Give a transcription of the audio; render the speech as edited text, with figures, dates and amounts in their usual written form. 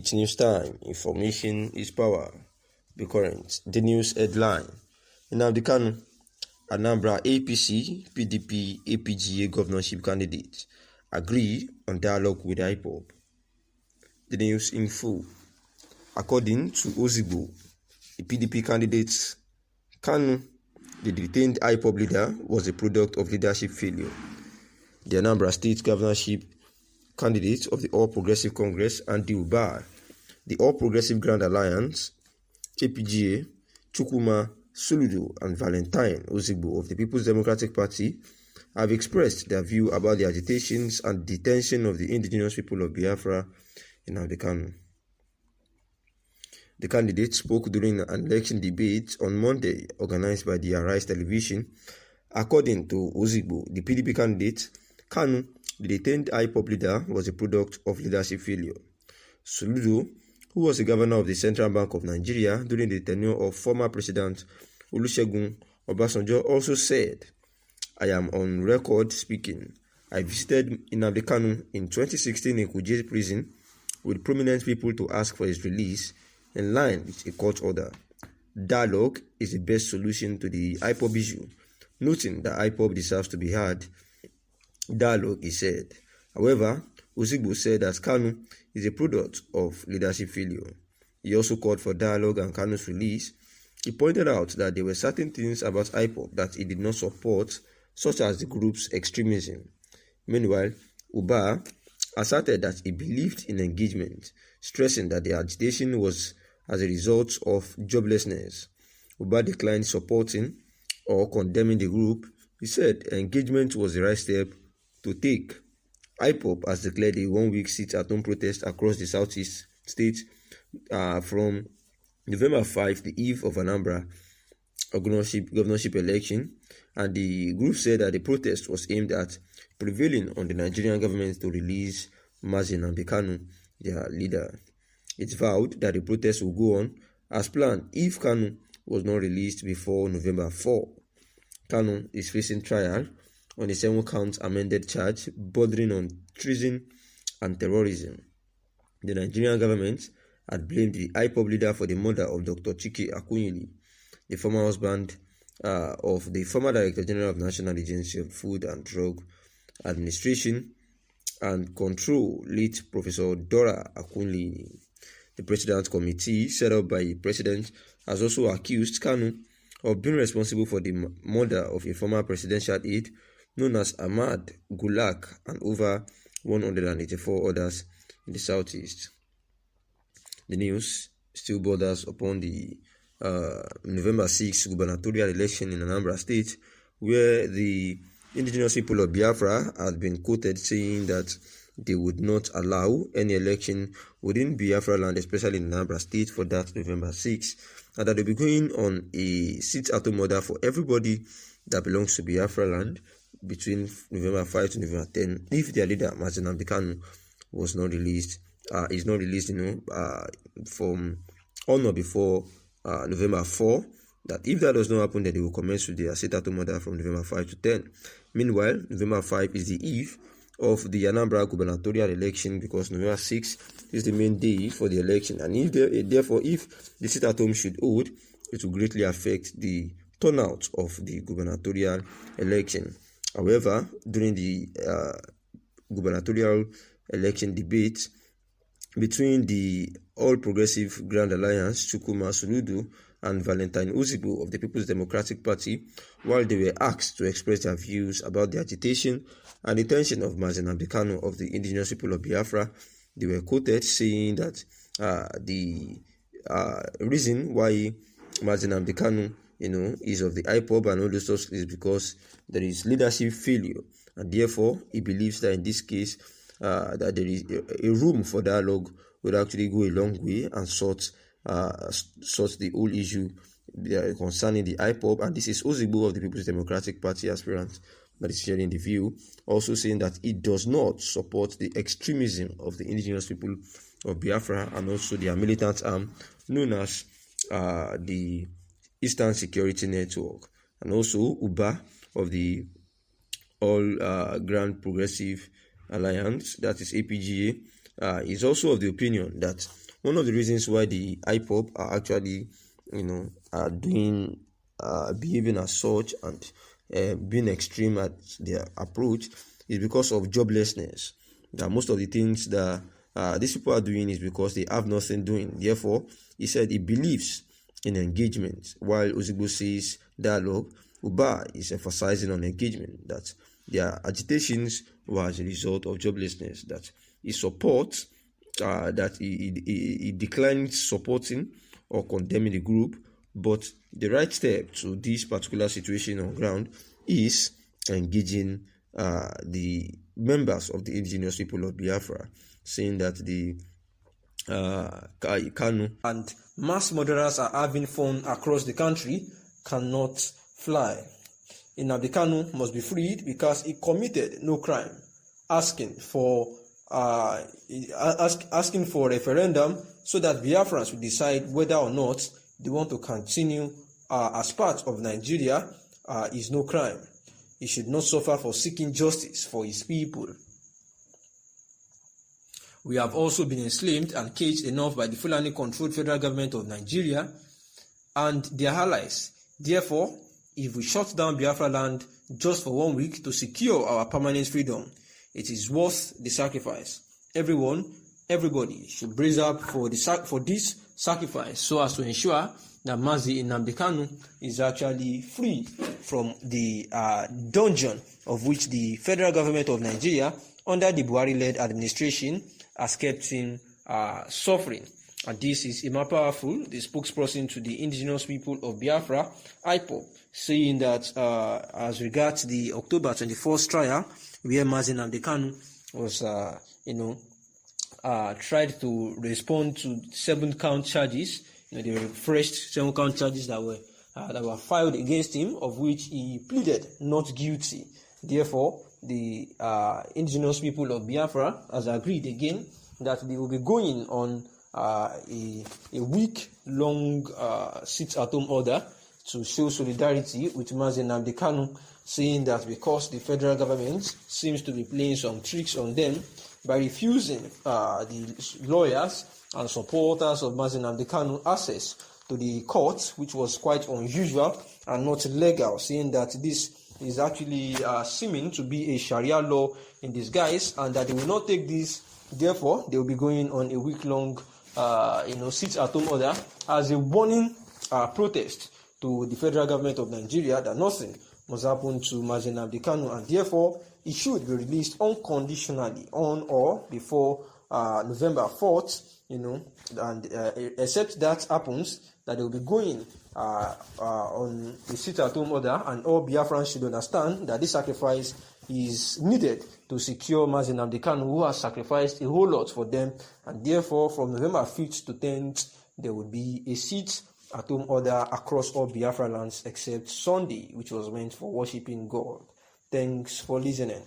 It's news time. Information is power. Be current. The news headline. Nnamdi Kanu, Anambra APC, PDP, APGA governorship candidates agree on dialogue with IPOB. The news in full. According to Ozigbo, the PDP candidate Kanu, the detained IPOB leader, was a product of leadership failure. The Anambra state governorship candidates of the All Progressive Congress and the UBA, the All Progressive Grand Alliance, APGA, Chukwuma Soludo, and Valentine Ozigbo of the People's Democratic Party have expressed their view about the agitations and detention of the indigenous people of Biafra in Nnamdi Kanu. The candidates spoke during an election debate on Monday organized by the Arise Television. According to Ozigbo, the PDP candidate, Kanu, the detained IPOB leader, was a product of leadership failure. Soludo, who was the governor of the Central Bank of Nigeria during the tenure of former President Olusegun Obasanjo, also said, "I am on record speaking. I visited Nnamdi Kanu in 2016 in Kuje prison with prominent people to ask for his release in line with a court order. Dialogue is the best solution to the IPOB issue," noting that IPOB deserves to be heard. Dialogue, he said. However, Ozigbo said that Kanu is a product of leadership failure. He also called for dialogue and Kanu's release. He pointed out that there were certain things about IPOB that he did not support, such as the group's extremism. Meanwhile, Uba asserted that he believed in engagement, stressing that the agitation was as a result of joblessness. Uba declined supporting or condemning the group. He said engagement was the right step to take. IPOB has declared a one-week sit-at-home protest across the southeast states from November 5, the eve of Anambra governorship election, and the group said that the protest was aimed at prevailing on the Nigerian government to release Nnamdi Kanu, their leader. It vowed that the protest will go on as planned if Kanu was not released before November 4. Kanu is facing trial on a 7-count amended charge bordering on treason and terrorism. The Nigerian government had blamed the IPOB leader for the murder of Dr. Chike Akunyili, the former husband of the former Director General of National Agency of Food and Drug Administration and Control, late Professor Dora Akunyili. The President's Committee, set up by the President, has also accused Kanu of being responsible for the murder of a former presidential aide known as Ahmad Gulak and over 184 others in the southeast. The news still borders upon the November 6 gubernatorial election in Anambra State, where the indigenous people of Biafra had been quoted saying that they would not allow any election within Biafra land, especially in Anambra State, for that November 6, and that they'll be going on a sit-at-home order for everybody that belongs to Biafra land between November 5 to November 10 if their leader, Nnamdi Kanu, was not released, is not released, from on or before November 4, that if that does not happen, then they will commence with their sit-at-home order from November 5 to 10. Meanwhile, November 5 is the eve of the Anambra gubernatorial election, because November 6 is the main day for the election, and if the sit-at-home should hold, it will greatly affect the turnout of the gubernatorial election. However, during the gubernatorial election debate between the All Progressive Grand Alliance, Chukwuma Soludo, and Valentine Ozigbo of the People's Democratic Party, while they were asked to express their views about the agitation and detention of Nnamdi Kanu of the indigenous people of Biafra, they were quoted saying that the reason why Nnamdi Kanu is of the IPOB and all those stuff is because there is leadership failure, and therefore he believes that in this case that there is a room for dialogue would actually go a long way and sort the whole issue concerning the IPOB. And this is Ozigbo of the People's Democratic Party aspirant that is sharing the view, also saying that it does not support the extremism of the indigenous people of Biafra and also their militant arm known as the Eastern Security Network, and also Uba of the All Grand Progressive Alliance, that is APGA, is also of the opinion that one of the reasons why the IPOB are actually, are behaving as such and being extreme at their approach is because of joblessness. That most of the things that these people are doing is because they have nothing doing. Therefore, he said he believes in engagement, while Ozigbo says dialogue. Uba is emphasizing on engagement, that their agitations were as a result of joblessness, that he supports, that he declines supporting or condemning the group, but the right step to this particular situation on ground is engaging the members of the indigenous people of Biafra, saying that the Kanu and mass murderers are having fun across the country cannot fly. Nnamdi Kanu must be freed because he committed no crime. Asking for a referendum so that Biafrans will decide whether or not they want to continue as part of Nigeria is no crime. He should not suffer for seeking justice for his people. We have also been enslaved and caged enough by the Fulani-controlled federal government of Nigeria and their allies. Therefore, if we shut down Biafra land just for 1 week to secure our permanent freedom, it is worth the sacrifice. Everybody should brace up for this sacrifice so as to ensure that Mazi Nnamdi Kanu is actually free from the dungeon of which the federal government of Nigeria under the Buhari-led administration has kept him suffering. And this is Ima Powerful, the spokesperson to the indigenous people of Biafra, IPOB, saying that as regards the October 21st trial, where Mazi Nnamdi Kanu was, tried to respond to 7-count charges, the refreshed 7-count charges that were filed against him, of which he pleaded not guilty. Therefore, the indigenous people of Biafra has agreed again that they will be going on a week-long sit-at-home order to show solidarity with Mazi Nnamdi Kanu, saying that because the federal government seems to be playing some tricks on them by refusing the lawyers and supporters of Mazi Nnamdi Kanu access to the court, which was quite unusual and not legal, saying that this is actually seeming to be a Sharia law in disguise, and that they will not take this. Therefore, they will be going on a week-long, sit-at-home order as a warning protest to the federal government of Nigeria that nothing must happen to Mazi Nnamdi Kanu, and therefore it should be released unconditionally on or before November 4th. And except that happens, that they will be going on a sit-at-home order, and all Biafrans should understand that this sacrifice is needed to secure Mazi Nnamdi Kanu, who has sacrificed a whole lot for them, and therefore from November 5th to 10th, there will be a sit-at-home order across all Biafra lands except Sunday, which was meant for worshipping God. Thanks for listening.